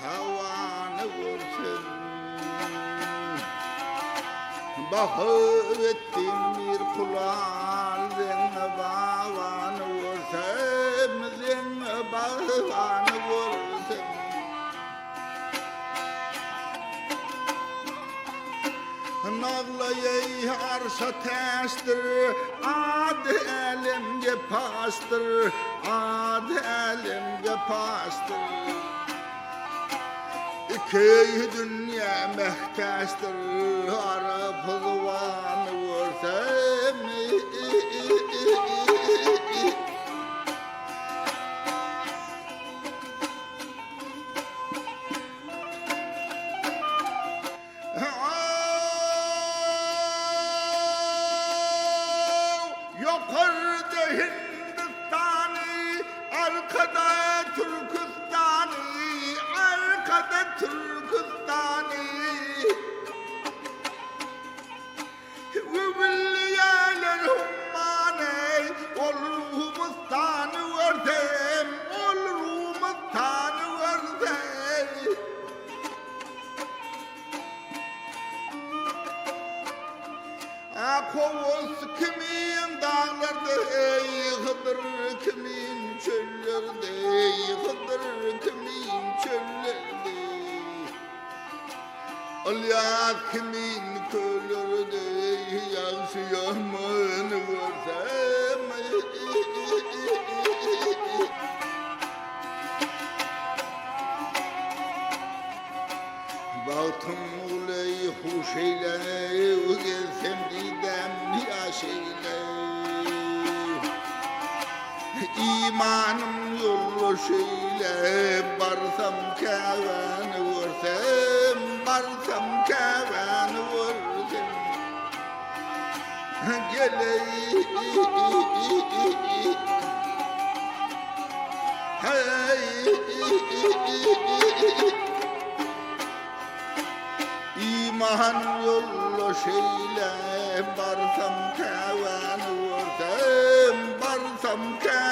savanı vursun. Bakıp ettim bir kulağın zenge bavanı vursun, zenge bavanı vursun. Nağlayay arşa təşdir, adı əlimge pastır, adı əlimge pastır. İki dünya məhtəşdir, arı pılvanı vursun. Yukarıda Hindistan'ı, arkada Türkistan'ı, arkada Türkistan'ı. Vübilliyâler hummâne, olruğumuzdanı vardem, olruğumuzdanı vardem. Kovuz kimin dağlarda, Hıdır kimin çöllerde, Hıdır kimin çöllerde. Alya kimin köllerde, Yağsı yağmanı varsam. Baktım ulay hoş eyle, gelsem didem yaş eyle. İmanım yolu şeyle, barsam kevanı vursam, barsam kevanı vursam. Geley, hey. İman yolu şeyle, barsam kevanı vursam, barsam kevanı.